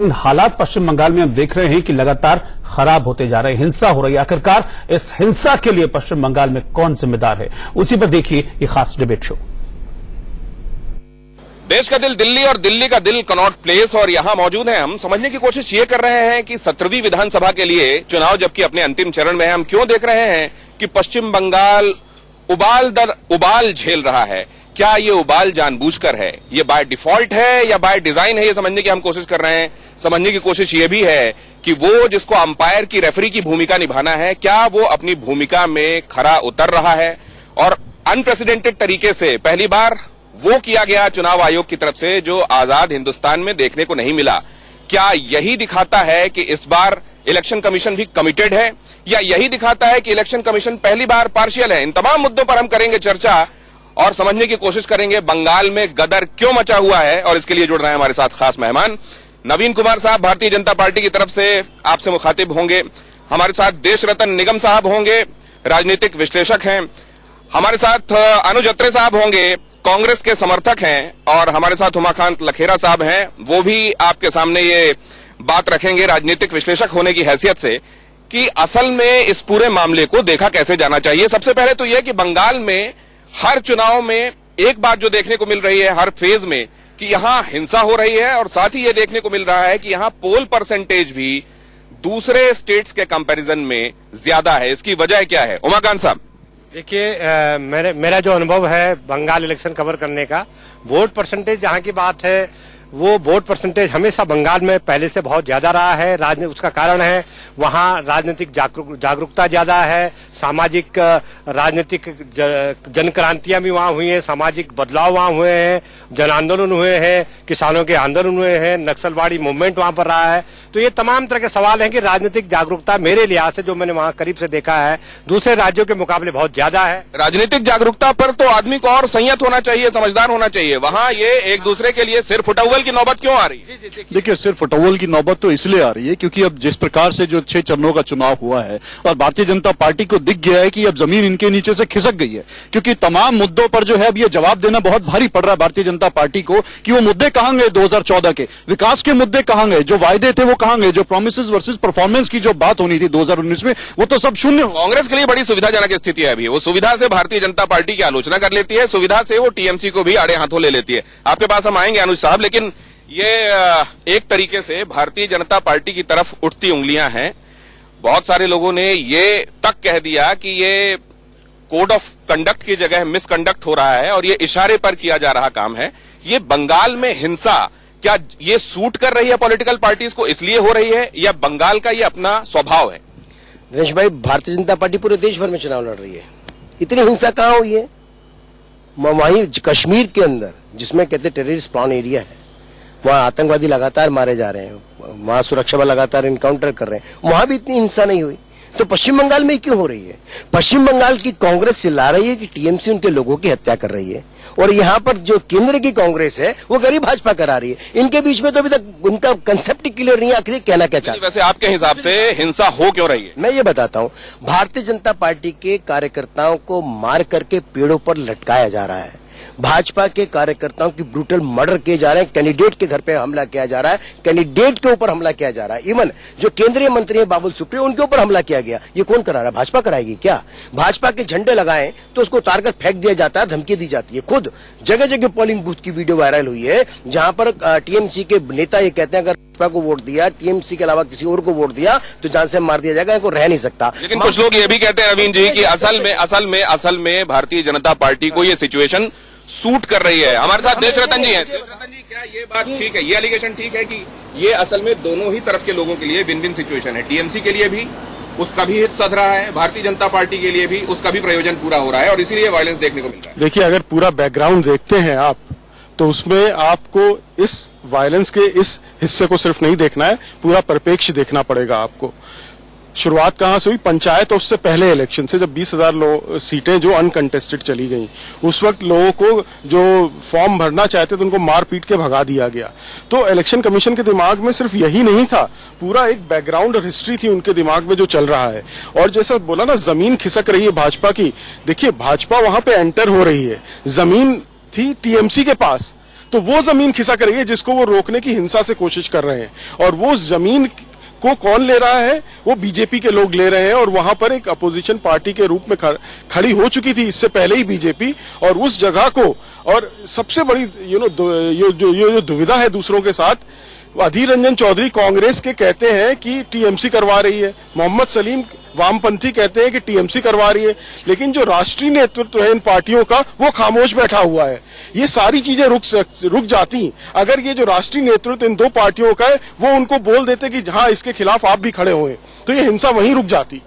इन हालात पश्चिम बंगाल में हम देख रहे हैं कि लगातार खराब होते जा रहे हैं, हिंसा हो रही है। आखिरकार इस हिंसा के लिए पश्चिम बंगाल में कौन जिम्मेदार है, उसी पर देखिए ये खास डिबेट शो। देश का दिल दिल्ली और दिल्ली का दिल कनॉट प्लेस, और यहां मौजूद हैं हम। समझने की कोशिश ये कर रहे हैं कि 17वीं विधानसभा के लिए चुनाव जबकि अपने अंतिम चरण में है, हम क्यों देख रहे हैं कि पश्चिम बंगाल उबाल दर उबाल झेल रहा है। क्या ये उबाल जानबूझकर है, ये बाय डिफॉल्ट है या बाय डिजाइन है, ये समझने की हम कोशिश कर रहे हैं। समझने की कोशिश ये भी है कि वो जिसको अंपायर की रेफरी की भूमिका निभाना है, क्या वो अपनी भूमिका में खरा उतर रहा है। और अनप्रेसिडेंटेड तरीके से पहली बार वो किया गया चुनाव आयोग की तरफ से जो आजाद हिंदुस्तान में देखने को नहीं मिला। क्या यही दिखाता है कि इस बार इलेक्शन कमीशन भी कमिटेड है, या यही दिखाता है कि इलेक्शन कमीशन पहली बार पार्शियल है। इन तमाम मुद्दों पर हम करेंगे चर्चा और समझने की कोशिश करेंगे बंगाल में गदर क्यों मचा हुआ है। और इसके लिए जुड़ रहे हैं हमारे साथ खास मेहमान नवीन कुमार साहब, भारतीय जनता पार्टी की तरफ से आपसे मुखातिब होंगे। हमारे साथ देश रतन निगम साहब होंगे, राजनीतिक विश्लेषक हैं। हमारे साथ अनुज अत्रे साहब होंगे, कांग्रेस के समर्थक हैं। और हमारे साथ उमाकांत लखेरा साहब हैं, वो भी आपके सामने ये बात रखेंगे राजनीतिक विश्लेषक होने की हैसियत से कि असल में इस पूरे मामले को देखा कैसे जाना चाहिए। सबसे पहले तो यह कि बंगाल में हर चुनाव में एक बात जो देखने को मिल रही है हर फेज में कि यहां हिंसा हो रही है, और साथ ही यह देखने को मिल रहा है कि यहां पोल परसेंटेज भी दूसरे स्टेट्स के कंपैरिजन में ज्यादा है। इसकी वजह क्या है उमाकांत साहब? देखिए, मेरा जो अनुभव है बंगाल इलेक्शन कवर करने का, वोट परसेंटेज जहां की बात है वो वोट परसेंटेज हमेशा बंगाल में पहले से बहुत ज्यादा रहा है। उसका कारण है वहां राजनीतिक जागरूकता ज्यादा है, सामाजिक राजनीतिक जनक्रांतियां भी वहां हुई हैं, सामाजिक बदलाव वहां हुए हैं, जन आंदोलन हुए हैं, किसानों के आंदोलन हुए हैं, नक्सलवाड़ी मूवमेंट वहां पर रहा है। तो ये तमाम तरह के सवाल हैं कि राजनीतिक जागरूकता मेरे लिहाज से जो मैंने वहां करीब से देखा है दूसरे राज्यों के मुकाबले बहुत ज्यादा है। राजनीतिक जागरूकता पर तो आदमी को और संयत होना चाहिए, समझदार होना चाहिए। वहां ये एक दूसरे के लिए सिर फुटअव्वल की नौबत क्यों आ रही है? देखिए, सिर फुटअव्वल की नौबत तो इसलिए आ रही है क्योंकि अब जिस प्रकार से जो 6 चरणों का चुनाव हुआ है और भारतीय जनता पार्टी को दिख गया है कि अब जमीन इनके नीचे से खिसक गई है, क्योंकि तमाम मुद्दों पर जो है अब ये जवाब देना बहुत भारी पड़ रहा है भारतीय जनता पार्टी को कि वो मुद्दे कहां गए 2014 के, विकास के मुद्दे कहां गए, जो वायदे थे वो कहां गए, जो प्रोमिस वर्सेस परफॉर्मेंस की जो बात होनी थी 2019 में, वो तो सब शून्य। कांग्रेस के लिए बड़ी सुविधाजनक स्थिति है अभी। वो सुविधा से भारतीय जनता पार्टी की आलोचना कर लेती है, सुविधा से वो टीएमसी को भी आड़े हाथों ले लेती है। आपके पास हम आएंगे अनुज साहब, लेकिन ये एक तरीके से भारतीय जनता पार्टी की तरफ उठती उंगलियां हैं। बहुत सारे लोगों ने ये तक कह दिया कि ये कोड ऑफ कंडक्ट की जगह मिसकंडक्ट हो रहा है और ये इशारे पर किया जा रहा काम है। ये बंगाल में हिंसा क्या ये सूट कर रही है पॉलिटिकल पार्टीज को, इसलिए हो रही है, या बंगाल का ये अपना स्वभाव है? दिनेश भाई, भारतीय जनता पार्टी पूरे देश भर में चुनाव लड़ रही है। इतनी हिंसा कहां हुई है? वहीं कश्मीर के अंदर जिसमें कहते टेररिस्ट प्लान एरिया है, वहां आतंकवादी लगातार मारे जा रहे हैं, वहां सुरक्षा बल लगातार इनकाउंटर कर रहे हैं, वहां भी इतनी हिंसा नहीं हुई। तो पश्चिम बंगाल में क्यों हो रही है? पश्चिम बंगाल की कांग्रेस चिल्ला रही है कि टीएमसी उनके लोगों की हत्या कर रही है, और यहां पर जो केंद्र की कांग्रेस है वो गरीब भाजपा करा रही है। इनके बीच में तो अभी तक उनका कंसेप्ट क्लियर नहीं है, आखिर कहना क्या चाहते हैं। वैसे आपके हिसाब से हिंसा हो क्यों रही है? मैं ये बताता हूं, भारतीय जनता पार्टी के कार्यकर्ताओं को मार करके पेड़ों पर लटकाया जा रहा है, भाजपा के कार्यकर्ताओं की ब्रूटल मर्डर किए जा रहे हैं, कैंडिडेट के घर पे हमला किया जा रहा है, कैंडिडेट के ऊपर हमला किया जा रहा है, इवन जो केंद्रीय मंत्री है बाबुल सुप्रियो उनके ऊपर हमला किया गया। ये कौन करा रहा है? भाजपा कराएगी क्या? भाजपा के झंडे लगाएं तो उसको उतारकर फेंक दिया जाता है, धमकी दी जाती है। खुद जगह जगह पोलिंग बूथ की वीडियो वायरल हुई है जहां पर टीएमसी के नेता ये कहते हैं अगर भाजपा को वोट दिया, टीएमसी के अलावा किसी और को वोट दिया तो जान से मार दिया जाएगा, इनको रह नहीं सकता। लेकिन कुछ लोग ये भी कहते हैं नवीन जी कि असल में भारतीय जनता पार्टी को ये सिचुएशन सूट कर रही है। हमारे साथ देश रतन जी हैं। देश रतन जी, क्या ये बात ठीक है, ये एलिगेशन ठीक है कि ये असल में दोनों ही तरफ के लोगों के लिए विन विन सिचुएशन है? टीएमसी के लिए भी उसका भी हित सध रहा है, भारतीय जनता पार्टी के लिए भी उसका भी प्रयोजन पूरा हो रहा है, और इसीलिए वायलेंस देखने को मिल रहा है। देखिए, अगर पूरा बैकग्राउंड देखते हैं आप तो उसमें आपको इस वायलेंस के इस हिस्से को सिर्फ नहीं देखना है, पूरा परिप्रेक्ष्य देखना पड़ेगा आपको। शुरुआत कहां से हुई? पंचायत और उससे पहले इलेक्शन से, जब 20,000 सीटें जो अनकंटेस्टेड चली गईं, उस वक्त लोगों को जो फॉर्म भरना चाहते थे उनको मार पीट के भगा दिया गया। तो इलेक्शन कमीशन के दिमाग में सिर्फ यही नहीं था, पूरा एक बैकग्राउंड और हिस्ट्री थी उनके दिमाग में जो चल रहा है। और जैसा बोला ना, जमीन खिसक रही है भाजपा की। देखिए, भाजपा वहां पे एंटर हो रही है, जमीन थी टीएमसी के पास, तो वो जमीन खिसा कर रही है जिसको वो रोकने की हिंसा से कोशिश कर रहे हैं, और वो जमीन को कौन ले रहा है? वो बीजेपी के लोग ले रहे हैं, और वहां पर एक अपोजिशन पार्टी के रूप में खड़ी हो चुकी थी इससे पहले ही बीजेपी, और उस जगह को, और सबसे बड़ी जो दुविधा है दूसरों के साथ, अधीर रंजन चौधरी कांग्रेस के कहते हैं कि टीएमसी करवा रही है, मोहम्मद सलीम वामपंथी कहते हैं कि टीएमसी करवा रही है, लेकिन जो राष्ट्रीय नेतृत्व है इन पार्टियों का वो खामोश बैठा हुआ है। ये सारी चीजें रुक जाती अगर ये जो राष्ट्रीय नेतृत्व इन दो पार्टियों का है वो उनको बोल देते कि हाँ इसके खिलाफ आप भी खड़े हुए, तो ये हिंसा वहीं रुक जाती।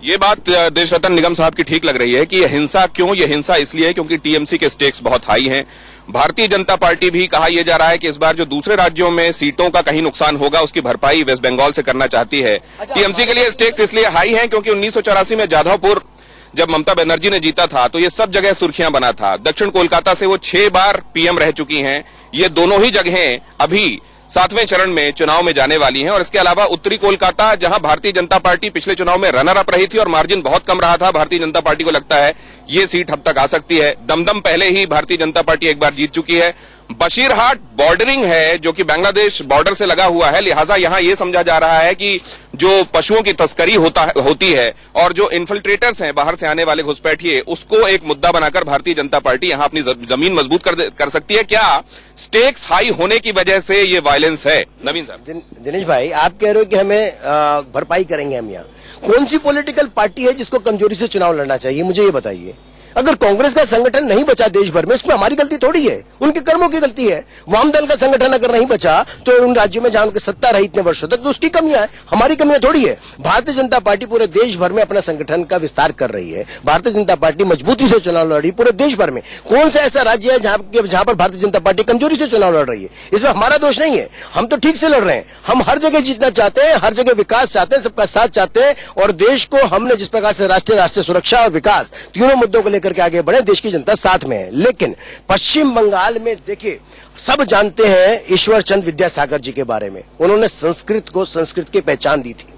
ये बात देशरत्न निगम साहब की ठीक लग रही है कि ये हिंसा क्यों? ये हिंसा इसलिए है क्योंकि टीएमसी के स्टेक्स बहुत हाई हैं। भारतीय जनता पार्टी भी कहा यह जा रहा है कि इस बार जो दूसरे राज्यों में सीटों का कहीं नुकसान होगा उसकी भरपाई वेस्ट बंगाल से करना चाहती है। टीएमसी के लिए स्टेक्स इसलिए हाई हैं क्योंकि 1984 में जाधवपुर जब ममता बनर्जी ने जीता था तो ये सब जगह सुर्खियां बना था। दक्षिण कोलकाता से वो 6 बार पीएम रह चुकी हैं। ये दोनों ही जगहें अभी 7वें चरण में चुनाव में जाने वाली हैं। और इसके अलावा उत्तरी कोलकाता, जहां भारतीय जनता पार्टी पिछले चुनाव में रनर अप रही थी और मार्जिन बहुत कम रहा था, भारतीय जनता पार्टी को लगता है ये सीट अब तक आ सकती है। दमदम पहले ही भारतीय जनता पार्टी एक बार जीत चुकी है। बशीरहाट बॉर्डरिंग है जो कि बांग्लादेश बॉर्डर से लगा हुआ है, लिहाजा यहां यह समझा जा रहा है कि जो पशुओं की तस्करी होती है और जो इन्फिल्ट्रेटर्स हैं बाहर से आने वाले घुसपैठिए, उसको एक मुद्दा बनाकर भारतीय जनता पार्टी यहां अपनी जमीन मजबूत कर सकती है। क्या स्टेक्स हाई होने की वजह से ये वायलेंस है? नवीन साहब। दिनेश भाई, आप कह रहे हो कि हमें भरपाई करेंगे हम यहाँ। कौन सी पॉलिटिकल पार्टी है जिसको कमजोरी से चुनाव लड़ना चाहिए, मुझे ये बताइए। अगर कांग्रेस का संगठन नहीं बचा देश भर में, इसमें हमारी गलती थोड़ी है, उनके कर्मों की गलती है। वाम दल का संगठन अगर नहीं बचा तो उन राज्यों में जहां उनकी सत्ता रही इतने वर्षों तक, तो उसकी कमियां है, हमारी कमियां थोड़ी है। भारतीय जनता पार्टी पूरे देश भर में अपना संगठन का विस्तार कर रही है। भारतीय जनता पार्टी मजबूती से चुनाव लड़ रही है पूरे देश भर में। कौन सा ऐसा राज्य है जहां पर भारतीय जनता पार्टी कमजोरी से चुनाव लड़ रही है? इसमें हमारा दोष नहीं है, हम तो ठीक से लड़ रहे हैं। हम हर जगह जीतना चाहते हैं, हर जगह विकास चाहते हैं, सबका साथ चाहते हैं, और देश को हमने जिस प्रकार से राष्ट्रीय सुरक्षा और विकास तीनों मुद्दों को लेकर के आगे बढ़े, देश की जनता साथ में है। लेकिन पश्चिम बंगाल में देखिए, सब जानते हैं ईश्वर चंद्र विद्यासागर जी के बारे में। उन्होंने संस्कृत को संस्कृत की पहचान दी थी।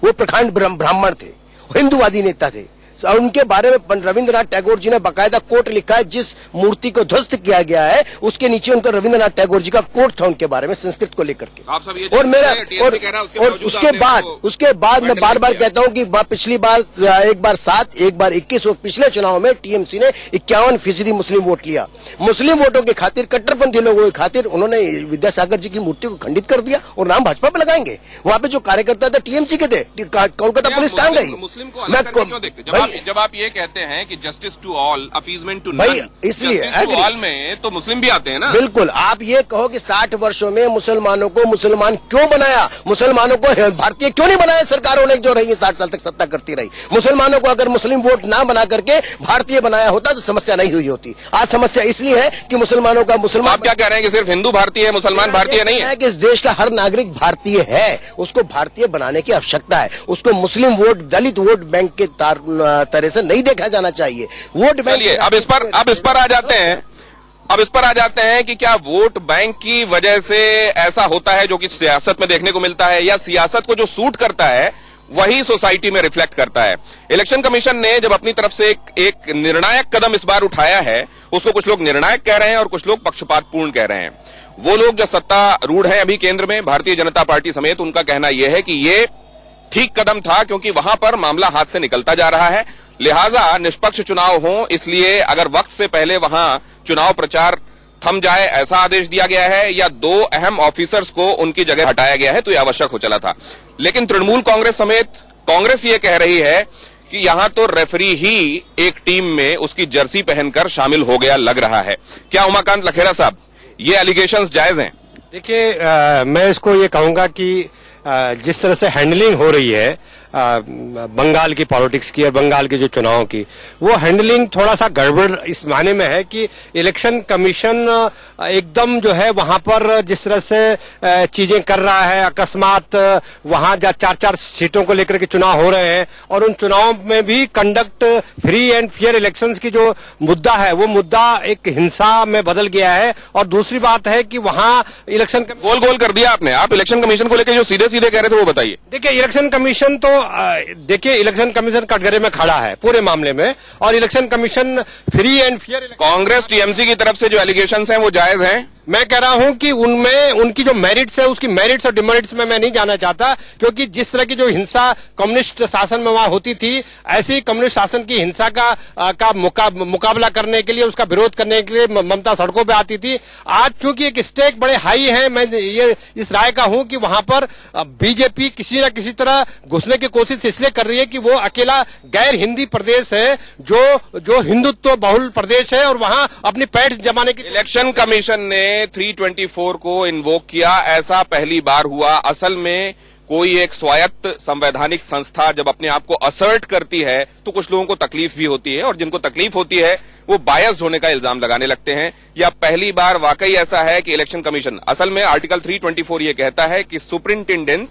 वो प्रखंड ब्राह्मण थे, हिंदूवादी नेता थे, और उनके बारे में रविंद्रनाथ टैगोर जी ने बाकायदा कोट लिखा है। जिस मूर्ति को ध्वस्त किया गया है उसके नीचे उनका रविंद्रनाथ टैगोर जी का कोट था उनके बारे में, संस्कृत को लेकर के। और मेरा और उसके बाद मैं बार बार कहता हूं कि पिछली बार एक बार 7, एक बार 21 और पिछले चुनाव में टीएमसी ने 51% मुस्लिम वोट लिया। मुस्लिम वोटों के खातिर, कट्टरपंथी लोगों के खातिर उन्होंने विद्यासागर जी की मूर्ति को खंडित कर दिया और नाम भाजपा पर लगाएंगे। वहां पे जो कार्यकर्ता थे टीएमसी के थे। कोलकाता पुलिस कहां गई? जब आप ये कहते हैं कि justice to all, appeasement to भाई, इसलिए जस्टिस टू ऑल में तो मुस्लिम भी आते हैं ना। बिल्कुल। आप ये कहो कि 60 वर्षों में मुसलमानों को मुसलमान क्यों बनाया, मुसलमानों को भारतीय क्यों नहीं बनाया सरकारों ने जो रही 60 साल तक सत्ता करती रही। मुसलमानों को अगर मुस्लिम वोट ना बना करके भारतीय बनाया होता तो समस्या नहीं हुई होती। आज समस्या इसलिए है कि मुसलमानों का मुसलमान। आप क्या कह रहे हैं कि सिर्फ हिंदू भारतीय है, मुसलमान भारतीय नहीं है? कि इस देश का हर नागरिक भारतीय है, उसको भारतीय बनाने की आवश्यकता है। उसको मुस्लिम वोट, दलित वोट बैंक के तरह से नहीं देखा जाना चाहिए। Vote bank. अब इस पर आ जाते हैं कि क्या वोट बैंक की वजह से ऐसा होता है जो कि सियासत में देखने को मिलता है, या सियासत को जो सूट करता है वही सोसाइटी में रिफ्लेक्ट करता है? इलेक्शन कमीशन ने जब अपनी तरफ से एक निर्णायक कदम इस बार उठाया है, उसको कुछ लोग निर्णायक कह रहे हैं और कुछ लोग पक्षपातपूर्ण कह रहे हैं। वो लोग जो सत्तारूढ़ हैं अभी केंद्र में, भारतीय जनता पार्टी समेत, उनका कहना यह है कि ये ठीक कदम था क्योंकि वहां पर मामला हाथ से निकलता जा रहा है। लिहाजा निष्पक्ष चुनाव हो, इसलिए अगर वक्त से पहले वहां चुनाव प्रचार थम जाए ऐसा आदेश दिया गया है, या 2 अहम ऑफिसर्स को उनकी जगह हटाया गया है, तो यह आवश्यक हो चला था। लेकिन तृणमूल कांग्रेस समेत कांग्रेस ये कह रही है कि यहां तो रेफरी ही एक टीम में उसकी जर्सी पहनकर शामिल हो गया लग रहा है। क्या उमाकांत लखेरा साहब, ये एलिगेशंस जायज हैं? देखिए, मैं इसको ये कहूंगा कि जिस तरह से हैंडलिंग हो रही है बंगाल की पॉलिटिक्स की और बंगाल के जो चुनाव की, वो हैंडलिंग थोड़ा सा गड़बड़ इस माने में है कि इलेक्शन कमीशन एकदम जो है वहां पर जिस तरह से चीजें कर रहा है, अकस्मात वहां 4-4 सीटों को लेकर के चुनाव हो रहे हैं, और उन चुनाव में भी conduct free and fair elections की जो मुद्दा है वो मुद्दा एक हिंसा में बदल गया है। और दूसरी बात है कि वहां इलेक्शन गोल कर दिया आपने। आप इलेक्शन कमीशन को लेकर जो सीधे सीधे कह रहे थे वो बताइए। देखिए, इलेक्शन कमीशन तो इलेक्शन कमीशन कटघरे में खड़ा है पूरे मामले में, और election commission free and fair. Congress TMC की तरफ से जो एलिगेशंस हैं वो जायज हैं? मैं कह रहा हूं कि उनमें उनकी जो मेरिट्स है उसकी मेरिट्स और डिमेरिट्स में मैं नहीं जाना चाहता, क्योंकि जिस तरह की जो हिंसा कम्युनिस्ट शासन में वहां होती थी, ऐसे ही कम्युनिस्ट शासन की हिंसा का मुकाबला करने के लिए, उसका विरोध करने के लिए ममता सड़कों पे आती थी। आज चूंकि एक स्टेक बड़े हाई है, मैं ये इस राय का हूं कि वहां पर बीजेपी किसी न किसी तरह घुसने की कोशिश इसलिए कर रही है कि वो अकेला गैर हिंदी प्रदेश है जो हिंदुत्व बहुल प्रदेश है और वहां अपनी पैठ जमाने की। इलेक्शन कमीशन ने 324 को इन्वोक किया, ऐसा पहली बार हुआ। असल में कोई एक स्वायत्त संवैधानिक संस्था जब अपने आप को असर्ट करती है तो कुछ लोगों को तकलीफ भी होती है, और जिनको तकलीफ होती है वो बायस्ड होने का इल्जाम लगाने लगते हैं। या पहली बार वाकई ऐसा है कि इलेक्शन कमीशन, असल में आर्टिकल 324 ये कहता है कि सुपरिंटेंडेंट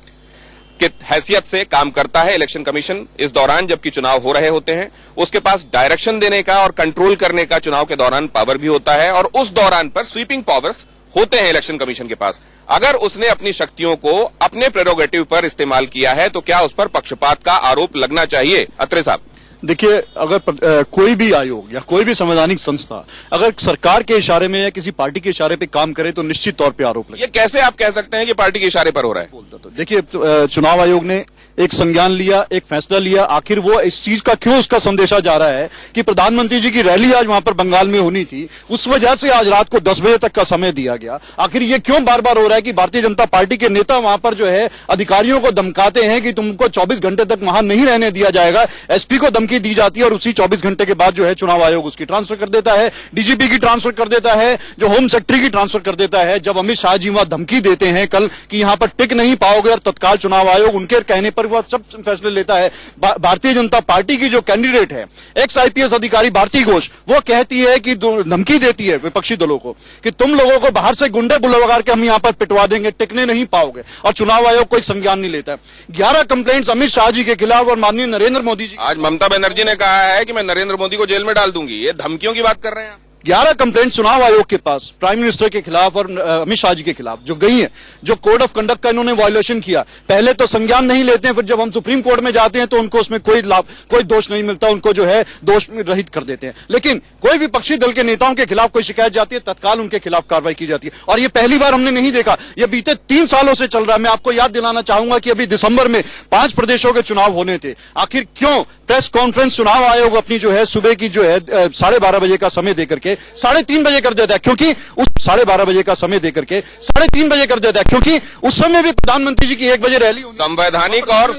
की हैसियत से काम करता है इलेक्शन कमीशन इस दौरान जबकि चुनाव हो रहे होते हैं। उसके पास डायरेक्शन देने का और कंट्रोल करने का चुनाव के दौरान पावर भी होता है, और उस दौरान पर स्वीपिंग पावर्स होते हैं इलेक्शन कमीशन के पास। अगर उसने अपनी शक्तियों को अपने प्रेरोगेटिव पर इस्तेमाल किया है तो क्या उस पर पक्षपात का आरोप लगना चाहिए? अत्रे साहब, देखिए, अगर कोई भी आयोग या कोई भी संवैधानिक संस्था अगर सरकार के इशारे में या किसी पार्टी के इशारे पे काम करे तो निश्चित तौर पे आरोप लगे। ये कैसे आप कह सकते हैं कि पार्टी के इशारे पर हो रहा है? बोलता तो देखिए, चुनाव आयोग ने एक संज्ञान लिया, एक फैसला लिया, आखिर वो इस चीज का क्यों उसका संदेशा जा रहा है कि प्रधानमंत्री जी की रैली आज वहां पर बंगाल में होनी थी, उस वजह से आज रात को 10 बजे तक का समय दिया गया। आखिर ये क्यों बार बार हो रहा है कि भारतीय जनता पार्टी के नेता वहां पर जो है अधिकारियों को धमकाते हैं कि तुमको 24 घंटे तक वहां नहीं रहने दिया जाएगा, एसपी को धमकी दी जाती है और उसी 24 घंटे के बाद जो है चुनाव आयोग उसकी ट्रांसफर कर देता है, डीजीपी की ट्रांसफर कर देता है, जो होम सेक्रेटरी की ट्रांसफर कर देता है। जब अमित शाह जी वहां धमकी देते हैं कल कि यहां पर टिक नहीं पाओगे, और तत्काल चुनाव आयोग उनके कहने पर वह सब फैसले लेता है। भारतीय जनता पार्टी की जो कैंडिडेट है एक्स आईपीएस अधिकारी भारती घोष, वो कहती है कि धमकी देती है विपक्षी दलों को कि तुम लोगों को बाहर से गुंडे बुलवाकर के हम यहां पर पिटवा देंगे, टिकने नहीं पाओगे, और चुनाव आयोग कोई संज्ञान नहीं लेता है। 11 कंप्लेंट्स अमित शाह जी के खिलाफ और माननीय नरेंद्र मोदी जी। आज ममता बनर्जी ने कहा है कि मैं नरेंद्र मोदी को जेल में डाल दूंगी। ये धमकियों की बात कर रहे हैं? 11 कंप्लेंट चुनाव आयोग के पास प्राइम मिनिस्टर के खिलाफ और अमित शाह जी के खिलाफ जो गई है, जो कोड ऑफ कंडक्ट का इन्होंने वायोलेशन किया। पहले तो संज्ञान नहीं लेते हैं, फिर जब हम सुप्रीम कोर्ट में जाते हैं तो उनको उसमें कोई दोष नहीं मिलता, उनको जो है दोष रहित कर देते हैं। लेकिन कोई विपक्षी दल के नेताओं के खिलाफ कोई शिकायत जाती है, तत्काल उनके खिलाफ कार्रवाई की जाती है। और ये पहली बार हमने नहीं देखा, ये बीते 3 सालों से चल रहा है। मैं आपको याद दिलाना चाहूंगा कि अभी दिसंबर में 5 प्रदेशों के चुनाव होने थे। आखिर क्यों प्रेस कॉन्फ्रेंस चुनाव आयोग अपनी जो है सुबह की जो है 12:30 बजे का समय देकर के 3:30 बजे कर देता है? क्योंकि उस 12:30 बजे का समय देकर के 3:30 बजे कर देता है, क्योंकि उस समय भी प्रधानमंत्री जी की 1 बजे रैली। संवैधानिक और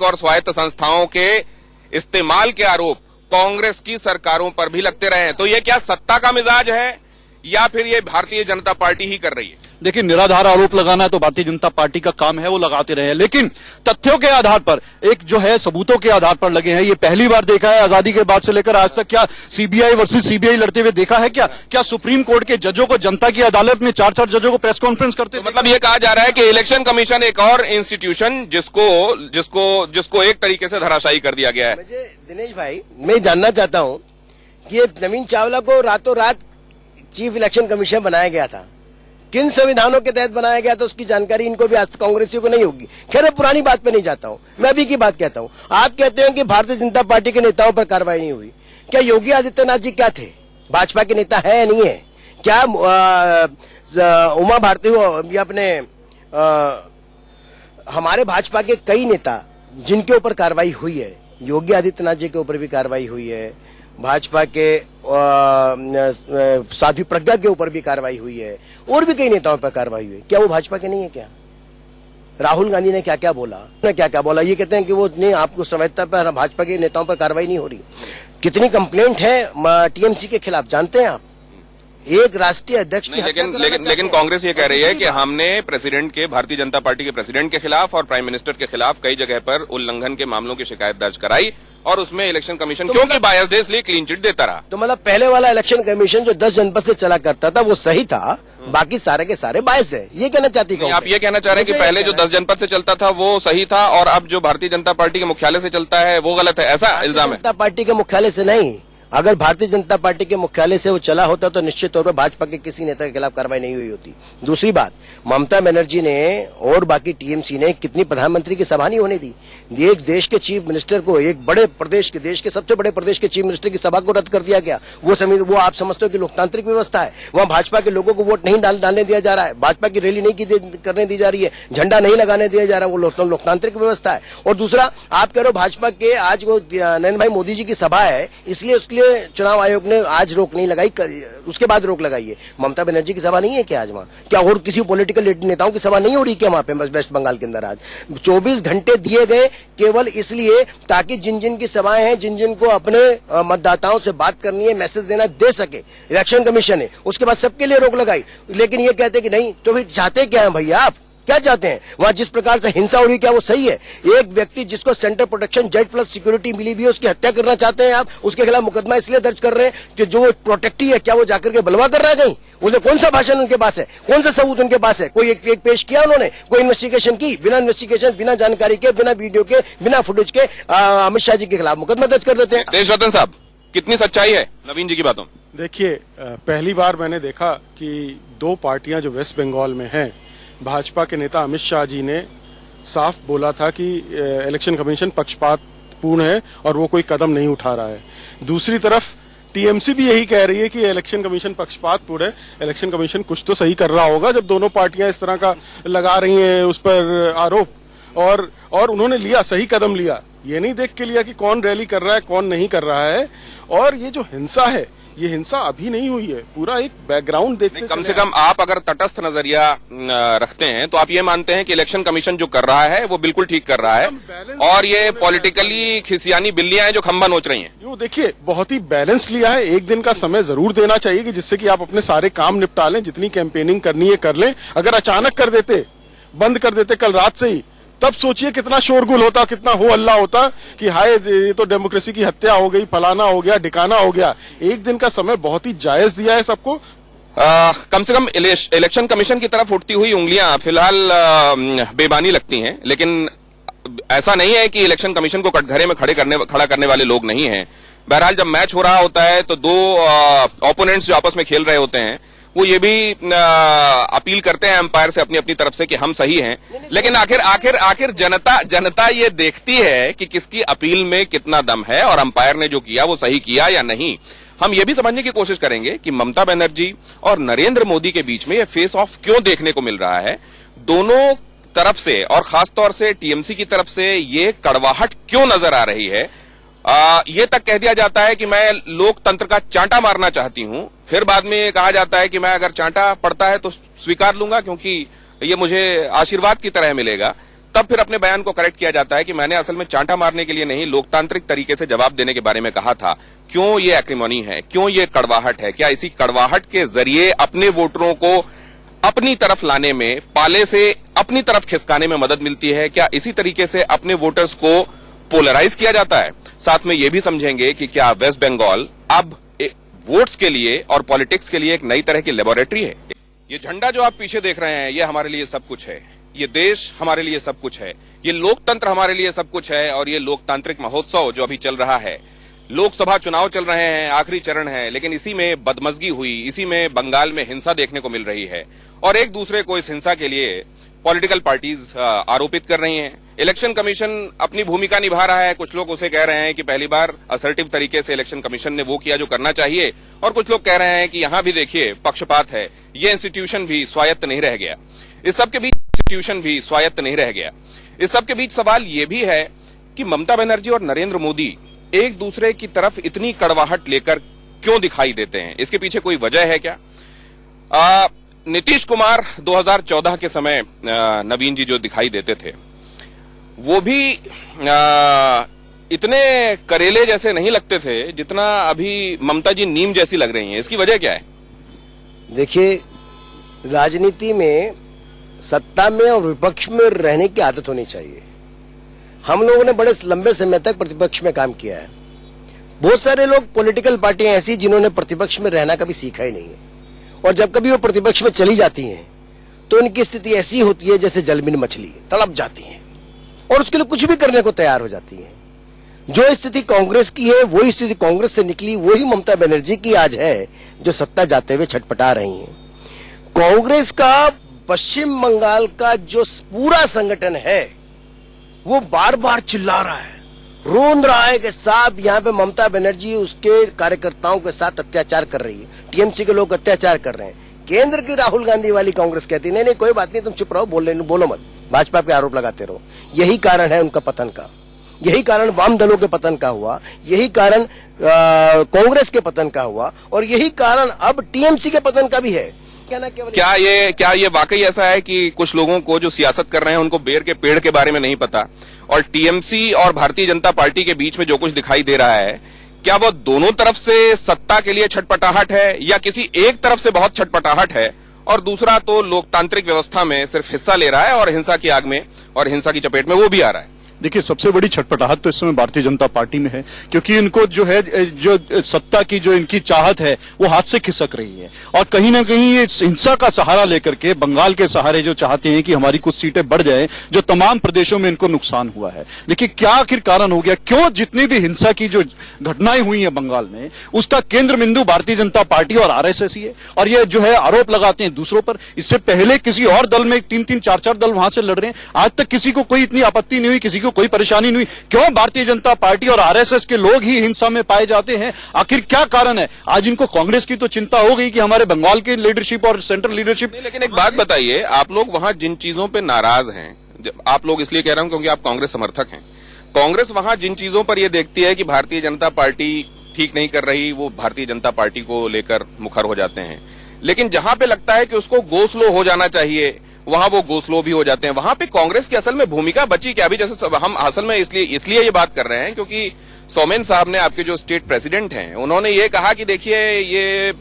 स्वायत्त संस्थाओं के इस्तेमाल के आरोप कांग्रेस की सरकारों पर भी लगते रहे हैं। तो ये क्या सत्ता का मिजाज है या फिर ये भारतीय जनता पार्टी ही कर रही है? देखिए, निराधार आरोप लगाना है तो भारतीय जनता पार्टी का काम है, वो लगाते रहे, लेकिन तथ्यों के आधार पर, एक जो है सबूतों के आधार पर लगे हैं। ये पहली बार देखा है आजादी के बाद से लेकर आज तक। क्या सीबीआई वर्सेस सीबीआई लड़ते हुए देखा है? क्या सुप्रीम कोर्ट के जजों को जनता की अदालत में 4-4 जजों को प्रेस कॉन्फ्रेंस करते? तो मतलब ये कहा जा रहा है कि इलेक्शन कमीशन एक और इंस्टीट्यूशन जिसको एक तरीके से धराशायी कर दिया गया है। मुझे दिनेश भाई, मैं जानना चाहता हूं कि ये नवीन चावला को रातों रात चीफ इलेक्शन कमीशन बनाया गया था, किन संविधानों के तहत बनाया गया था, उसकी जानकारी इनको भी आज कांग्रेसियों को नहीं होगी। खैर, मैं पुरानी बात पे नहीं जाता हूं, मैं अभी की बात कहता हूं। आप कहते हैं कि भारतीय जनता पार्टी के नेताओं पर कार्रवाई नहीं हुई। क्या योगी आदित्यनाथ जी क्या थे? भाजपा के नेता है या नहीं है? क्या उमा भारती या अपने हमारे भाजपा के कई नेता जिनके ऊपर कार्रवाई हुई है, योगी आदित्यनाथ जी के ऊपर भी कार्रवाई हुई है, भाजपा के साध्वी प्रज्ञा के ऊपर भी कार्रवाई हुई है, और भी कई नेताओं पर कार्रवाई हुई है। क्या वो भाजपा के नहीं है? क्या राहुल गांधी ने क्या क्या बोला? ये कहते हैं कि वो नहीं, आपको समझता पर भाजपा के नेताओं पर कार्रवाई नहीं हो रही। कितनी कंप्लेंट है टीएमसी के खिलाफ जानते हैं आप? एक राष्ट्रीय अध्यक्ष की लेकिन कांग्रेस ये कह रही है कि हमने प्रेसिडेंट के, भारतीय जनता पार्टी के प्रेसिडेंट के खिलाफ और प्राइम मिनिस्टर के खिलाफ कई जगह पर उल्लंघन के मामलों की शिकायत दर्ज कराई, और उसमें इलेक्शन कमीशन क्योंकि बायस्ड है इसलिए क्लीन चिट देता रहा। तो मतलब पहले वाला इलेक्शन कमीशन जो 10 जनपद से चला करता था वो सही था, बाकी सारे के सारे बायस्ड है, ये कहना चाहती है? आप ये कहना चाह रहे हैं कि पहले जो 10 जनपद से चलता था वो सही था और अब जो भारतीय जनता पार्टी के मुख्यालय से चलता है वो गलत है, ऐसा इल्जाम है? जनता पार्टी के मुख्यालय से नहीं, अगर भारतीय जनता पार्टी के मुख्यालय से वो चला होता तो निश्चित तौर पर भाजपा के किसी नेता के खिलाफ कार्रवाई नहीं हुई होती। दूसरी बात, ममता बनर्जी ने और बाकी टीएमसी ने कितनी प्रधानमंत्री की सभा नहीं होने दी। एक देश के चीफ मिनिस्टर को, एक बड़े प्रदेश के, देश के सबसे बड़े प्रदेश के चीफ मिनिस्टर की सभा को रद्द कर दिया गया। वो आप समझते हो कि लोकतांत्रिक व्यवस्था है? वहां भाजपा के लोगों को वोट नहीं डालने दिया जा रहा है, भाजपा की रैली नहीं करने दी जा रही है, झंडा नहीं लगाने दिया जा रहा है, वो लोकतांत्रिक व्यवस्था है। और दूसरा, आप कह रहे हो भाजपा के आज वो नरेंद्र भाई मोदी जी की सभा है इसलिए उसके लिए चुनाव आयोग ने आज रोक नहीं लगाई, उसके बाद रोक लगाई है। ममता बनर्जी की सभा नहीं है क्या आज वहां? क्या और किसी पॉलिटिकल नेताओं की सभा नहीं हो रही क्या वहां पे वेस्ट बंगाल के अंदर? आज 24 घंटे दिए गए केवल इसलिए ताकि जिन जिन की सभाएं हैं, जिन जिन को अपने मतदाताओं से बात करनी है, मैसेज देना, दे सके। इलेक्शन कमीशन ने उसके बाद सबके लिए रोक लगाई, लेकिन ये कहते कि नहीं, तो फिर चाहते क्या है भैया? आप क्या चाहते हैं? वहां जिस प्रकार से हिंसा हो रही है क्या वो सही है? एक व्यक्ति जिसको central protection Z plus security मिली हुई है उसकी हत्या करना चाहते हैं आप, उसके खिलाफ मुकदमा इसलिए दर्ज कर रहे हैं कि जो वो प्रोटेक्टी है, क्या वो जाकर के बलवा कर रहा है कहीं? उसे कौन सा भाषण उनके पास है? कौन सा सबूत उनके पास है? कोई एक पेश किया उन्होंने? कोई इन्वेस्टिगेशन की? बिना इन्वेस्टिगेशन, बिना जानकारी के, बिना वीडियो के, बिना फुटेज के अमित शाह जी के खिलाफ मुकदमा दर्ज कर देते हैं। देशरत्न साहब, कितनी सच्चाई है नवीन जी की बातों? देखिए, पहली बार मैंने देखा कि दो पार्टियां जो वेस्ट बंगाल में हैं, भाजपा के नेता अमित शाह जी ने साफ बोला था कि इलेक्शन कमीशन पक्षपातपूर्ण है और वो कोई कदम नहीं उठा रहा है। दूसरी तरफ टीएमसी भी यही कह रही है कि इलेक्शन कमीशन पक्षपातपूर्ण है। इलेक्शन कमीशन कुछ तो सही कर रहा होगा जब दोनों पार्टियां इस तरह का लगा रही हैं उस पर आरोप, और उन्होंने लिया, सही कदम लिया। ये नहीं देख के लिया कि कौन रैली कर रहा है, कौन नहीं कर रहा है। और ये जो हिंसा है, ये हिंसा अभी नहीं हुई है, पूरा एक बैकग्राउंड देखते। कम से कम आप अगर तटस्थ नजरिया रखते हैं तो आप ये मानते हैं कि इलेक्शन कमीशन जो कर रहा है वो बिल्कुल ठीक कर रहा है, और ये पॉलिटिकली खिसियानी बिल्लियां हैं जो खंबा नोच रही हैं। यूं देखिए, बहुत ही बैलेंस लिया है। एक दिन का समय जरूर देना चाहिए कि जिससे कि आप अपने सारे काम निपटा लें, जितनी कैंपेनिंग करनी है कर लें। अगर अचानक कर देते, बंद कर देते कल रात से ही, तब सोचिए कितना शोरगुल होता, कितना हो हल्ला होता कि हाय ये तो डेमोक्रेसी की हत्या हो गई, फलाना हो गया, ढिकाना हो गया। एक दिन का समय बहुत ही जायज दिया है सबको। कम से कम इलेक्शन कमीशन की तरफ उठती हुई उंगलियां फिलहाल बेबानी लगती हैं, लेकिन ऐसा नहीं है कि इलेक्शन कमीशन को कटघरे में खड़ा करने वाले लोग नहीं हैं। बहरहाल जब मैच हो रहा होता है तो दो ओपोनेंट्स जो आपस में खेल रहे होते हैं वो ये भी अपील करते हैं अंपायर से अपनी अपनी तरफ से कि हम सही हैं, लेकिन आखिर जनता ये देखती है कि किसकी अपील में कितना दम है और अंपायर ने जो किया वो सही किया या नहीं। हम ये भी समझने की कोशिश करेंगे कि ममता बनर्जी और नरेंद्र मोदी के बीच में ये फेस ऑफ क्यों देखने को मिल रहा है। दोनों तरफ से और खासतौर से टीएमसी की तरफ से ये कड़वाहट क्यों नजर आ रही है। ये तक कह दिया जाता है कि मैं लोकतंत्र का चांटा मारना चाहती हूं, फिर बाद में ये कहा जाता है कि मैं अगर चांटा पड़ता है तो स्वीकार लूंगा क्योंकि ये मुझे आशीर्वाद की तरह मिलेगा। तब फिर अपने बयान को करेक्ट किया जाता है कि मैंने असल में चांटा मारने के लिए नहीं, लोकतांत्रिक तरीके से जवाब देने के बारे में कहा था। क्यों ये एक्रिमोनी है, क्यों ये कड़वाहट है? क्या इसी कड़वाहट के जरिए अपने वोटरों को अपनी तरफ लाने में, पाले से अपनी तरफ खिसकाने में मदद मिलती है? क्या इसी तरीके से अपने वोटर्स को पोलराइज किया जाता है? साथ में यह भी समझेंगे कि क्या वेस्ट बंगाल अब वोट्स के लिए और पॉलिटिक्स के लिए एक नई तरह की लेबोरेटरी है? ये झंडा जो आप पीछे देख रहे हैं, ये हमारे लिए सब कुछ है। ये देश हमारे लिए सब कुछ है। ये लोकतंत्र हमारे लिए सब कुछ है। और ये लोकतांत्रिक महोत्सव जो अभी चल रहा है, लोकसभा चुनाव चल रहे हैं, आखिरी चरण है, लेकिन इसी में बदमजगी हुई, इसी में बंगाल में हिंसा देखने को मिल रही है और एक दूसरे को इस हिंसा के लिए पॉलिटिकल पार्टीज आरोपित कर रही हैं। इलेक्शन कमीशन अपनी भूमिका निभा रहा है। कुछ लोग उसे कह रहे हैं कि पहली बार असर्टिव तरीके से इलेक्शन कमीशन ने वो किया जो करना चाहिए, और कुछ लोग कह रहे हैं कि यहां भी देखिए पक्षपात है, ये इंस्टीट्यूशन भी स्वायत्त नहीं रह गया। इस सब के बीच सवाल ये भी है कि ममता बनर्जी और नरेंद्र मोदी एक दूसरे की तरफ इतनी कड़वाहट लेकर क्यों दिखाई देते हैं? इसके पीछे कोई वजह है क्या? नीतीश कुमार 2014 के समय नवीन जी जो दिखाई देते थे, वो भी इतने करेले जैसे नहीं लगते थे जितना अभी ममता जी नीम जैसी लग रही हैं। इसकी वजह क्या है? देखिए, राजनीति में सत्ता में और विपक्ष में रहने की आदत होनी चाहिए। हम लोगों ने बड़े लंबे समय तक प्रतिपक्ष में काम किया है। बहुत सारे लोग, पॉलिटिकल पार्टियां ऐसी जिन्होंने प्रतिपक्ष में रहना कभी सीखा ही नहीं है, और जब कभी वो प्रतिपक्ष में चली जाती हैं तो उनकी स्थिति ऐसी होती है जैसे जलबिन मछली, तड़प जाती हैं और उसके लिए कुछ भी करने को तैयार हो जाती हैं। जो स्थिति कांग्रेस की है वही स्थिति कांग्रेस से निकली, वही ममता बनर्जी की आज है, जो सत्ता जाते हुए छटपटा रही हैं। कांग्रेस का पश्चिम बंगाल का जो पूरा संगठन है वो बार बार चिल्ला रहा है, रोन रहा है कि साहब यहां पे ममता बनर्जी उसके कार्यकर्ताओं के साथ अत्याचार कर रही है, टीएमसी के लोग अत्याचार कर रहे हैं। केंद्र की राहुल गांधी वाली कांग्रेस कहती नहीं कोई बात नहीं, तुम चुप रहो, बोलो मत, भाजपा पे आरोप लगाते रहो। यही कारण है उनका पतन का, यही कारण वाम दलों के पतन का हुआ, यही कारण कांग्रेस के पतन का हुआ, और यही कारण अब टीएमसी के पतन का भी है। क्या ये वाकई ऐसा है कि कुछ लोगों को जो सियासत कर रहे हैं उनको बेर के पेड़ के बारे में नहीं पता, और टीएमसी और भारतीय जनता पार्टी के बीच में जो कुछ दिखाई दे रहा है, क्या वो दोनों तरफ से सत्ता के लिए छटपटाहट है, या किसी एक तरफ से बहुत छटपटाहट है और दूसरा तो लोकतांत्रिक व्यवस्था में सिर्फ हिस्सा ले रहा है और हिंसा की आग में और हिंसा की चपेट में वो भी आ रहा है? देखिए, सबसे बड़ी छटपटाहट तो इस समय भारतीय जनता पार्टी में है, क्योंकि इनको जो है जो सत्ता की जो इनकी चाहत है वो हाथ से खिसक रही है, और कहीं ना कहीं ये हिंसा का सहारा लेकर के बंगाल के सहारे जो चाहते हैं कि हमारी कुछ सीटें बढ़ जाएं, जो तमाम प्रदेशों में इनको नुकसान हुआ है। देखिए, क्या आखिर कारण हो गया, क्यों जितनी भी हिंसा की जो घटनाएं हुई है बंगाल में, उसका केंद्र बिंदु भारतीय जनता पार्टी और आरएसएस ही है, और ये जो है आरोप लगाते हैं दूसरों पर। इससे पहले किसी और दल में 3-3, 4-4 दल वहां से लड़ रहे हैं, आज तक किसी को कोई इतनी आपत्ति नहीं हुई, किसी को कोई परेशानी नहीं हुई। क्यों भारतीय जनता पार्टी और आरएसएस के लोग ही हिंसा में पाए जाते हैं? आखिर क्या कारण है? आज इनको कांग्रेस की तो चिंता हो गई कि हमारे बंगाल की लीडरशिप और सेंट्रल लीडरशिप। लेकिन एक बात बताइए, आप लोग वहां जिन चीजों पे नाराज हैं, आप लोग इसलिए कह रहा हूं क्योंकि आप कांग्रेस समर्थक हैं, कांग्रेस वहां जिन चीजों पर यह देखती है कि भारतीय जनता पार्टी ठीक नहीं कर रही, वो भारतीय जनता पार्टी को लेकर मुखर हो जाते हैं, लेकिन जहां पे लगता है कि उसको गो स्लो हो जाना चाहिए वहां वो गोस्लो भी हो जाते हैं। वहां पे कांग्रेस की असल में भूमिका बची क्या? अभी जैसे हम असल में इसलिए ये बात कर रहे हैं क्योंकि सोमेन साहब ने, आपके जो स्टेट प्रेसिडेंट हैं, उन्होंने ये कहा कि देखिए ये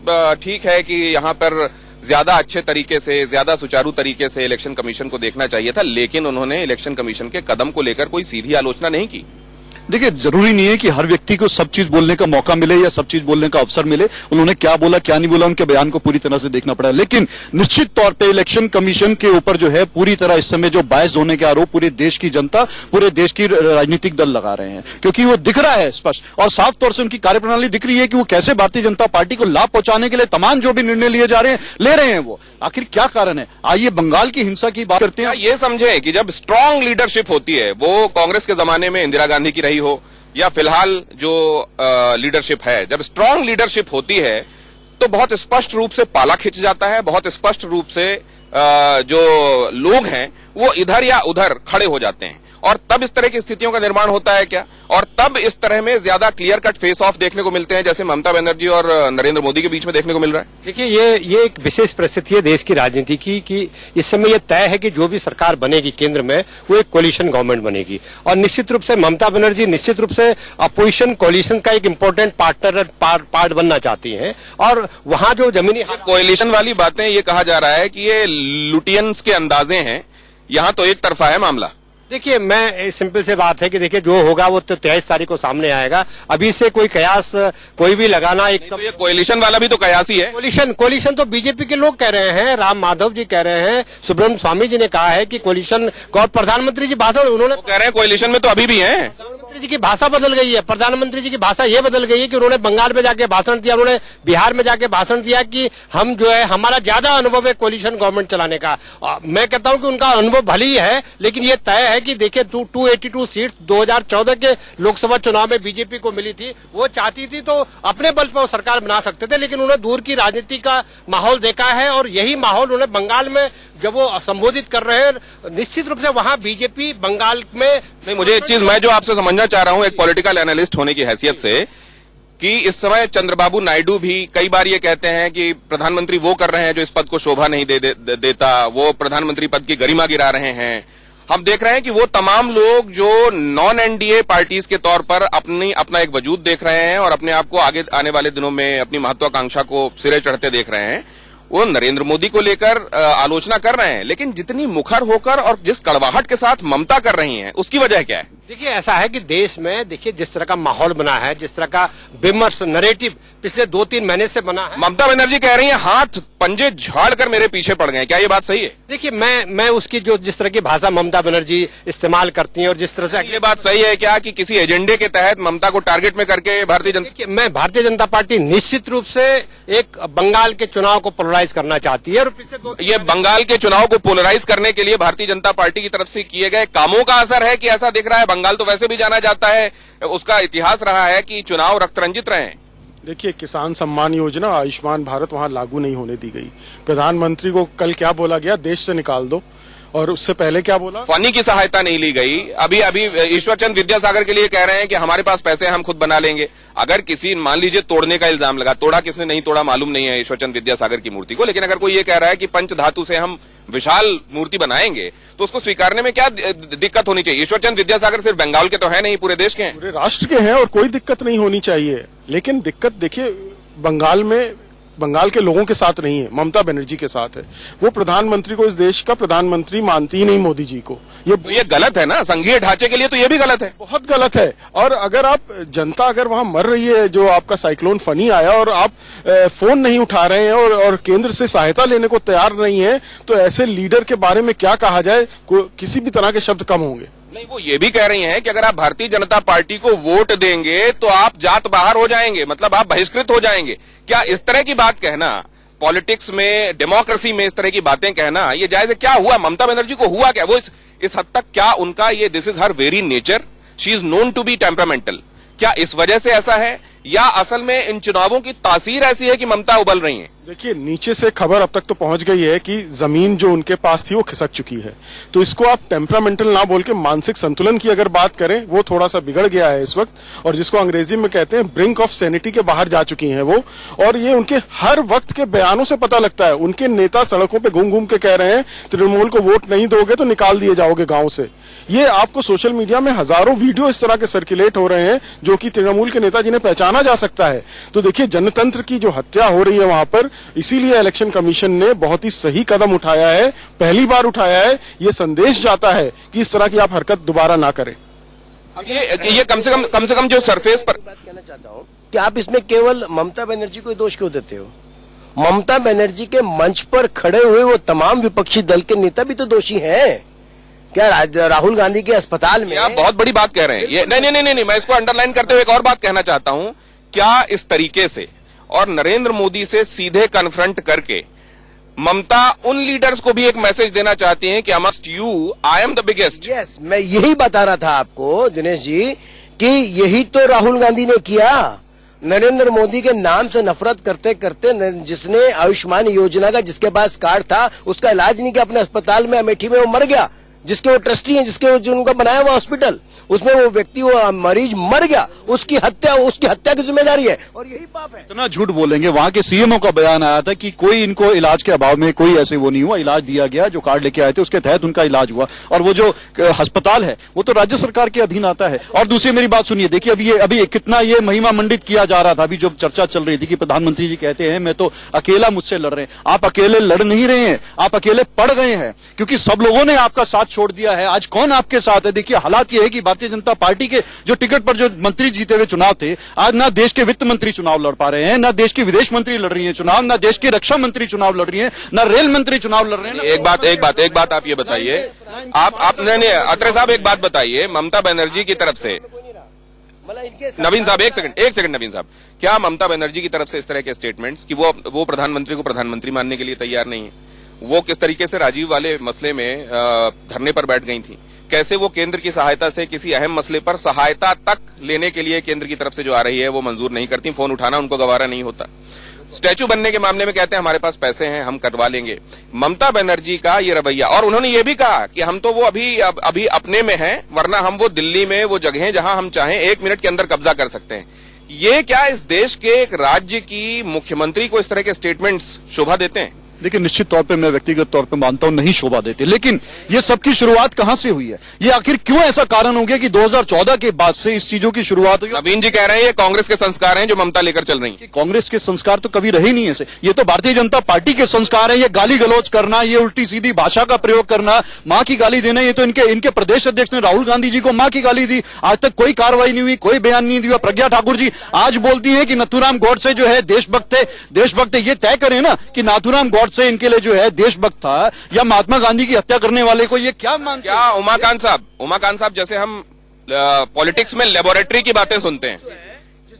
ठीक है कि यहां पर ज्यादा अच्छे तरीके से, ज्यादा सुचारू तरीके से इलेक्शन कमीशन को देखना चाहिए था, लेकिन उन्होंने इलेक्शन कमीशन के कदम को लेकर कोई सीधी आलोचना नहीं की। देखिए, जरूरी नहीं है कि हर व्यक्ति को सब चीज बोलने का मौका मिले या सब चीज बोलने का अवसर मिले। उन्होंने क्या बोला क्या नहीं बोला, उनके बयान को पूरी तरह से देखना पड़ा, लेकिन निश्चित तौर पे इलेक्शन कमीशन के ऊपर जो है पूरी तरह इस समय जो बायस होने के आरोप पूरे देश की जनता, पूरे देश की राजनीतिक दल लगा रहे हैं, क्योंकि वो दिख रहा है स्पष्ट और साफ तौर से उनकी कार्यप्रणाली दिख रही है कि वो कैसे भारतीय जनता पार्टी को लाभ पहुंचाने के लिए तमाम जो भी निर्णय लिए जा रहे हैं, ले रहे हैं। वो आखिर क्या कारण है? आइए बंगाल की हिंसा की बात करते हैं। ये समझे कि जब स्ट्रांग लीडरशिप होती है, वो कांग्रेस के जमाने में इंदिरा गांधी की रही हो या फिलहाल जो लीडरशिप है, जब स्ट्रांग लीडरशिप होती है तो बहुत स्पष्ट रूप से पाला खिंच जाता है, बहुत स्पष्ट रूप से जो लोग हैं वो इधर या उधर खड़े हो जाते हैं, और तब इस तरह की स्थितियों का निर्माण होता है क्या? और तब इस तरह में ज्यादा क्लियर कट फेस ऑफ देखने को मिलते हैं जैसे ममता बनर्जी और नरेंद्र मोदी के बीच में देखने को मिल रहा है। देखिए, ये एक विशेष परिस्थिति है देश की राजनीति की कि इस समय यह तय है कि जो भी सरकार बनेगी केंद्र में वो एक कोलिशन गवर्नमेंट बनेगी, और निश्चित रूप से ममता बनर्जी निश्चित रूप से अपोजिशन कोलिशन का एक इंपॉर्टेंट पार्ट बनना चाहती हैं, और वहां जो जमीनी कोलिशन वाली बातें ये कहा जा रहा है कि ये लुटियंस के अंदाजे हैं, यहां तो एक तरफा है मामला। देखिए, मैं सिंपल से बात है कि देखिए जो होगा वो तो 23 तारीख को सामने आएगा। अभी से कोई कयास कोई भी लगाना एक तो ये कोएलिशन वाला भी तो कयास ही है। कोलिशन तो बीजेपी के लोग कह रहे हैं, राम माधव जी कह रहे हैं, सुब्रमण्यम स्वामी जी ने कहा है कि कोलिशन, और प्रधानमंत्री जी भाषण उन्होंने कह रहे हैं कोएलिशन में तो अभी भी है। प्रधानमंत्री जी की भाषा बदल गई है, प्रधानमंत्री जी की भाषा ये बदल गई है कि उन्होंने बंगाल में जाके भाषण दिया, उन्होंने बिहार में जाके भाषण दिया कि हम जो है हमारा ज्यादा अनुभव है कोलिशन गवर्नमेंट चलाने का। मैं कहता हूं कि उनका अनुभव भले ही है, लेकिन ये तय है कि देखिए 282 सीट 2014 के लोकसभा चुनाव में बीजेपी को मिली थी, वो चाहती थी तो अपने बल पर वो सरकार बना सकते थे, लेकिन उन्होंने दूर की राजनीति का माहौल देखा है, और यही माहौल उन्हें बंगाल में जब वो संबोधित कर रहे हैं, निश्चित रूप से वहां बीजेपी बंगाल में नहीं। मुझे एक चीज मैं जो आपसे समझना चाह रहा हूं एक पॉलिटिकल एनालिस्ट होने की हैसियत से, कि इस समय चंद्रबाबू नायडू भी कई बार ये कहते हैं कि प्रधानमंत्री वो कर रहे हैं जो इस पद को शोभा नहीं देता, वो प्रधानमंत्री पद की गरिमा गिरा रहे हैं। हम देख रहे हैं कि वो तमाम लोग जो नॉन एनडीए पार्टीज के तौर पर अपना एक वजूद देख रहे हैं और अपने आप को आगे आने वाले दिनों में अपनी महत्वाकांक्षा को सिरे चढ़ते देख रहे हैं, वो नरेंद्र मोदी को लेकर आलोचना कर रहे हैं, लेकिन जितनी मुखर होकर और जिस कड़वाहट के साथ ममता कर रही हैं, उसकी वजह क्या है? देखिए ऐसा है कि देश में देखिए जिस तरह का माहौल बना है, जिस तरह का विमर्श नरेटिव पिछले 2-3 महीने से बना है। ममता बनर्जी कह रही हैं हाथ पंजे झाड़ कर मेरे पीछे पड़ गए, क्या ये बात सही है? देखिए मैं उसकी जो जिस तरह की भाषा ममता बनर्जी इस्तेमाल करती हैं और जिस तरह से ये बात सही है क्या कि किसी एजेंडे के तहत ममता को टारगेट में करके भारतीय जनता देखिए मैं भारतीय जनता पार्टी निश्चित रूप से एक बंगाल के चुनाव को पोलराइज करना चाहती है और पिछले ये बंगाल के चुनाव को पोलराइज करने के लिए भारतीय जनता पार्टी की तरफ से किए गए कामों का असर है कि ऐसा दिख रहा है? बंगाल तो वैसे भी जाना जाता है, उसका इतिहास रहा है कि चुनाव रक्तरंजित रहे हैं। देखिए किसान सम्मान योजना, आयुष्मान भारत वहां लागू नहीं होने दी गई। प्रधानमंत्री को कल क्या बोला गया, देश से निकाल दो, और उससे पहले क्या बोला, फनी की सहायता नहीं ली गई। अभी ईश्वरचंद विद्यासागर के लिए कह रहे हैं कि हमारे पास पैसे हम खुद बना लेंगे। अगर किसी मान लीजिए तोड़ने का इल्जाम लगा, तोड़ा किसने नहीं तोड़ा मालूम नहीं है ईश्वरचंद विद्यासागर की मूर्ति को, लेकिन अगर कोई ये कह रहा है कि पंच धातु से हम विशाल मूर्ति बनाएंगे तो उसको स्वीकारने में क्या दिक्कत होनी चाहिए? ईश्वरचंद विद्यासागर सिर्फ बंगाल के तो है नहीं, पूरे देश के हैं, पूरे राष्ट्र के हैं, और कोई दिक्कत नहीं होनी चाहिए। लेकिन दिक्कत देखिए बंगाल के लोगों के साथ नहीं है, ममता बनर्जी के साथ है। वो प्रधानमंत्री को इस देश का प्रधानमंत्री मानती ही नहीं, मोदी जी को। ये गलत है ना, संघीय ढांचे के लिए तो ये भी गलत है, बहुत गलत है। और अगर आप जनता अगर वहां मर रही है, जो आपका साइक्लोन फनी आया और आप फोन नहीं उठा रहे हैं और केंद्र से सहायता लेने को तैयार नहीं है, तो ऐसे लीडर के बारे में क्या कहा जाए, किसी भी तरह के शब्द कम होंगे। नहीं, वो ये भी कह रही हैं कि अगर आप भारतीय जनता पार्टी को वोट देंगे तो आप जात बाहर हो जाएंगे, मतलब आप बहिष्कृत हो जाएंगे। क्या इस तरह की बात कहना पॉलिटिक्स में, डेमोक्रेसी में इस तरह की बातें कहना ये जायज है? क्या हुआ ममता बनर्जी को, हुआ क्या? वो इस हद तक क्या उनका ये this is her very nature, she is known to be temperamental, क्या इस वजह से ऐसा है, या असल में इन चुनावों की तासीर ऐसी है कि ममता उबल रही हैं? देखिए नीचे से खबर अब तक तो पहुंच गई है कि जमीन जो उनके पास थी वो खिसक चुकी है। तो इसको आप टेम्परामेंटल ना बोल के मानसिक संतुलन की अगर बात करें, वो थोड़ा सा बिगड़ गया है इस वक्त, और जिसको अंग्रेजी में कहते हैं ब्रिंक ऑफ सैनिटी के बाहर जा चुकी हैं वो। और ये उनके हर वक्त के बयानों से पता लगता है। उनके नेता सड़कों पे घूम घूम के कह रहे हैं तृणमूल को वोट नहीं दोगे तो निकाल दिए जाओगे गांव से। ये आपको सोशल मीडिया में हजारों वीडियो इस तरह के सर्कुलेट हो रहे हैं जो कि तृणमूल के नेता जिन्हें पहचाना जा सकता है। तो देखिए जनतंत्र की जो हत्या हो रही है वहां पर, इसीलिए इलेक्शन कमीशन ने बहुत ही सही कदम उठाया है, पहली बार उठाया है। ये संदेश जाता है कि इस तरह की आप हरकत दोबारा ना करें। ये कम से कम जो सरफेस पर बात कहना चाहता हूं कि आप इसमें केवल ममता बनर्जी को दोष क्यों देते हो? ममता बनर्जी के मंच पर खड़े हुए वो तमाम विपक्षी दल के नेता भी तो दोषी हैं। क्या राहुल गांधी के अस्पताल में आप बहुत बड़ी बात कह रहे हैं। ये नहीं, मैं इसको अंडरलाइन करते हुए एक और बात कहना चाहता हूं। क्या इस तरीके से और नरेंद्र मोदी से सीधे कन्फ्रंट करके ममता उन लीडर्स को भी एक मैसेज देना चाहती हैं कि amongst you I am the biggest? Yes, मैं यही बता रहा था आपको दिनेश जी कि यही तो राहुल गांधी ने किया। नरेंद्र मोदी के नाम से नफरत करते करते जिसने आयुष्मान योजना का जिसके पास कार्ड था उसका इलाज नहीं किया, अपने अस्पताल में अमेठी में वो मर गया। जिसके वो ट्रस्टी हैं, जो उनका बनाया हुआ हॉस्पिटल, उसमें वो व्यक्ति, वो मरीज मर गया, उसकी हत्या की जिम्मेदारी है, और यही पाप है। इतना झूठ बोलेंगे। वहां के सीएमओ का बयान आया था कि कोई इनको इलाज के अभाव में कोई ऐसे वो नहीं हुआ, इलाज दिया गया, जो कार्ड लेके आए थे उसके तहत उनका इलाज हुआ, और वो जो अस्पताल है वो तो राज्य सरकार के अधीन आता है। और दूसरी मेरी बात सुनिए, देखिए अभी कितना ये महिमा मंडित किया जा रहा था, अभी जो चर्चा चल रही थी कि प्रधानमंत्री जी कहते हैं मैं तो अकेला मुझसे लड़ रहे हैं। आप अकेले लड़ नहीं रहे हैं, आप अकेले पड़ गए हैं, क्योंकि सब लोगों ने आपका साथ छोड़ दिया है। आज कौन आपके साथ है? देखिए हालात ये है कि भारतीय जनता पार्टी के जो टिकट पर जो मंत्री जीते हुए चुनाव थे, आज ना देश के वित्त मंत्री चुनाव लड़ पा रहे हैं, ना देश की विदेश मंत्री लड़ रही है चुनाव, ना देश की रक्षा मंत्री चुनाव लड़ रही है, ना रेल मंत्री चुनाव लड़ रहे हैं। एक बात आप ये बताइए, आप नहीं अत्रे साहब एक बात बताइए, ममता बनर्जी की तरफ से, नवीन साहब एक सेकंड नवीन साहब, क्या ममता बनर्जी की तरफ से इस तरह के स्टेटमेंट्स कि वो प्रधानमंत्री को प्रधानमंत्री मानने के लिए तैयार नहीं है, वो किस तरीके से राजीव वाले मसले में धरने पर बैठ गई थी, कैसे वो केंद्र की सहायता से किसी अहम मसले पर सहायता तक लेने के लिए केंद्र की तरफ से जो आ रही है वो मंजूर नहीं करती, फोन उठाना उनको गवारा नहीं होता। स्टैचू बनने के मामले में कहते हैं हमारे पास पैसे हैं, हम करवा लेंगे। ममता बनर्जी का ये रवैया, और उन्होंने ये भी कहा कि हम तो वो अभी अपने में हैं, वरना हम वो दिल्ली में वो जगह जहां हम चाहें 1 मिनट के अंदर कब्जा कर सकते हैं। ये क्या इस देश के एक राज्य की मुख्यमंत्री को इस तरह के स्टेटमेंट्स शोभा देते हैं? देखिए, निश्चित तौर पे मैं व्यक्तिगत तौर पे मानता हूं नहीं शोभा देते, लेकिन ये सबकी शुरुआत कहां से हुई है? ये आखिर क्यों ऐसा कारण हो गया कि 2014 के बाद से इस चीजों की शुरुआत हुई? नवीन जी कह रहे हैं ये कांग्रेस के संस्कार हैं जो ममता लेकर चल रही है। कांग्रेस के संस्कार तो कभी रहे नहीं ऐसे, ये तो भारतीय जनता पार्टी के संस्कार है। ये गाली गलौज करना, ये उल्टी सीधी भाषा का प्रयोग करना, मां की गाली देना, ये तो इनके प्रदेश अध्यक्ष ने राहुल गांधी जी को मां की गाली दी। आज तक कोई कार्रवाई नहीं हुई, कोई बयान नहीं दिया। प्रज्ञा ठाकुर जी आज बोलती है कि नाथूराम गॉडसे जो है देशभक्त है। ये तय करें ना कि नाथूराम गॉडसे इनके लिए जो है देशभक्त था या महात्मा गांधी की हत्या करने वाले को ये क्या मानते हैं? क्या उमाकांत साहब जैसे हम पॉलिटिक्स में लेबोरेटरी की बातें सुनते हैं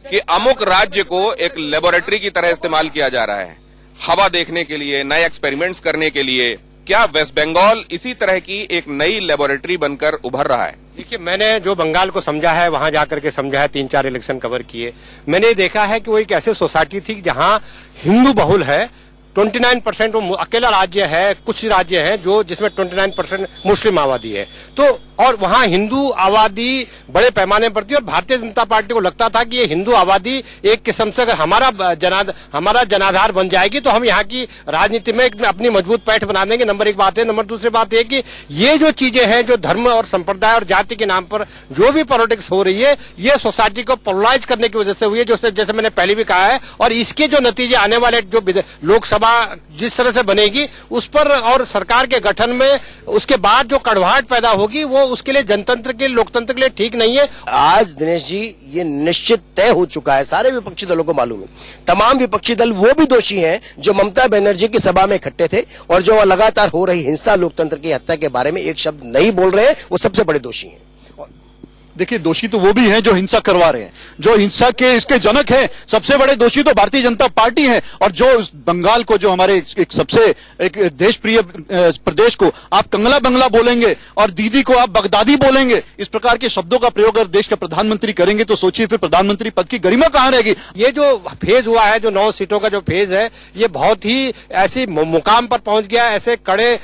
कि अमुक राज्य को एक लेबोरेटरी की तरह इस्तेमाल किया जा रहा है हवा देखने के लिए, नए एक्सपेरिमेंट्स करने के लिए, क्या वेस्ट बंगाल इसी तरह की एक नई लेबोरेटरी बनकर उभर रहा है? देखिए, मैंने जो बंगाल को समझा है वहां जाकर के समझा है, 3-4 इलेक्शन कवर किए। मैंने देखा है कि वो एक ऐसे सोसाइटी थी जहां हिंदू बहुल है, 29% वो अकेला राज्य है, कुछ राज्य हैं जो जिसमें 29% मुस्लिम आबादी है। तो और वहां हिंदू आबादी बड़े पैमाने पर थी और भारतीय जनता पार्टी को लगता था कि ये हिंदू आबादी एक किस्म से अगर हमारा जनाधार बन जाएगी तो हम यहाँ की राजनीति में अपनी मजबूत पैठ बना देंगे। नंबर एक बात है। नंबर दूसरी बात है कि ये जो चीजें हैं जो धर्म और संप्रदाय और जाति के नाम पर जो भी पॉलिटिक्स हो रही है, ये सोसाइटी को पोलराइज करने की वजह से हुई है, जैसे मैंने पहले भी कहा है। और इसके जो नतीजे आने वाले जो लोकसभा जिस तरह से बनेगी उस पर और सरकार के गठन में उसके बाद जो कड़वाहट पैदा होगी वो उसके लिए जनतंत्र के लोकतंत्र के लिए ठीक नहीं है। आज दिनेश जी ये निश्चित तय हो चुका है, सारे विपक्षी दलों को मालूम है। तमाम विपक्षी दल वो भी दोषी हैं जो ममता बनर्जी की सभा में इकट्ठे थे और जो लगातार हो रही हिंसा, लोकतंत्र की हत्या के बारे में एक शब्द नहीं बोल रहे हैं, वो सबसे बड़े दोषी हैं। देखिए, दोषी तो वो भी हैं जो हिंसा करवा रहे हैं, जो हिंसा के इसके जनक हैं। सबसे बड़े दोषी तो भारतीय जनता पार्टी है। और जो बंगाल को, जो हमारे एक सबसे एक देश प्रिय प्रदेश को आप कंगला बंगला बोलेंगे और दीदी को आप बगदादी बोलेंगे, इस प्रकार के शब्दों का प्रयोग अगर देश का प्रधानमंत्री करेंगे तो सोचिए फिर प्रधानमंत्री पद की गरिमा कहां रहेगी? ये जो फेज हुआ है, जो 9 सीटों का जो फेज है, ये बहुत ही ऐसी मुकाम पर पहुंच गया, ऐसे कड़े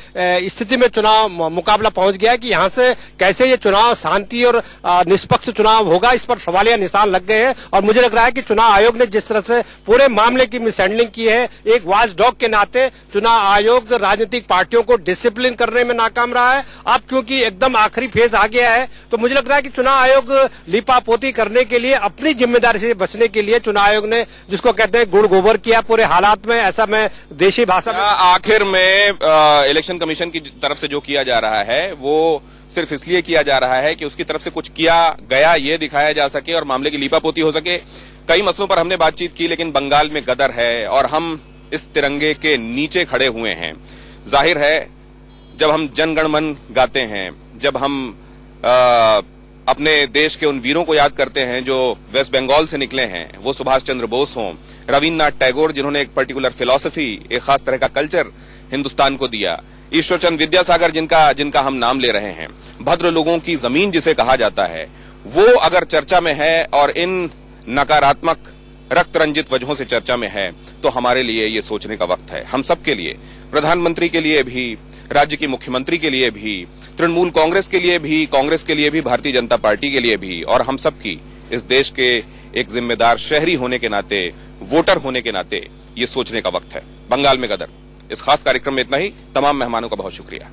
स्थिति में चुनाव मुकाबला पहुंच गया कि यहां से कैसे ये चुनाव शांति और निष्पक्ष चुनाव होगा, इस पर सवालिया निशान लग गए हैं। और मुझे लग रहा है कि चुनाव आयोग ने जिस तरह से पूरे मामले की मिसहैंडलिंग की है, एक वॉच डॉग के नाते चुनाव आयोग राजनीतिक पार्टियों को डिसिप्लिन करने में नाकाम रहा है। अब क्योंकि एकदम आखिरी फेज आ गया है तो मुझे लग रहा है कि चुनाव आयोग लिपापोती करने के लिए, अपनी जिम्मेदारी से बचने के लिए चुनाव आयोग ने जिसको कहते हैं गुड़ गोबर किया पूरे हालात में। ऐसा मैं देशी भाषा में आखिर में इलेक्शन कमीशन की तरफ से जो किया जा रहा है वो सिर्फ इसलिए किया जा रहा है कि उसकी तरफ से कुछ किया गया ये दिखाया जा सके और मामले की लीपापोती हो सके। कई मसलों पर हमने बातचीत की, लेकिन बंगाल में गदर है और हम इस तिरंगे के नीचे खड़े हुए हैं। जाहिर है जब हम जनगण मन गाते हैं, जब हम अपने देश के उन वीरों को याद करते हैं जो वेस्ट बंगाल से निकले हैं, वो सुभाष चंद्र बोस हों, रविन्द्रनाथ टैगोर जिन्होंने एक पर्टिकुलर फिलॉसफी, एक खास तरह का कल्चर हिंदुस्तान को दिया, ईश्वरचंद विद्यासागर जिनका हम नाम ले रहे हैं, भद्र लोगों की जमीन जिसे कहा जाता है, वो अगर चर्चा में है और इन नकारात्मक रक्त रंजित वजहों से चर्चा में है तो हमारे लिए ये सोचने का वक्त है। हम सबके लिए, प्रधानमंत्री के लिए भी, राज्य की मुख्यमंत्री के लिए भी, तृणमूल कांग्रेस के लिए भी, भारतीय जनता पार्टी के लिए भी, और हम सबकी इस देश के एक जिम्मेदार शहरी होने के नाते, वोटर होने के नाते ये सोचने का वक्त है। बंगाल में गदर, इस खास कार्यक्रम में इतना ही। तमाम मेहमानों का बहुत शुक्रिया।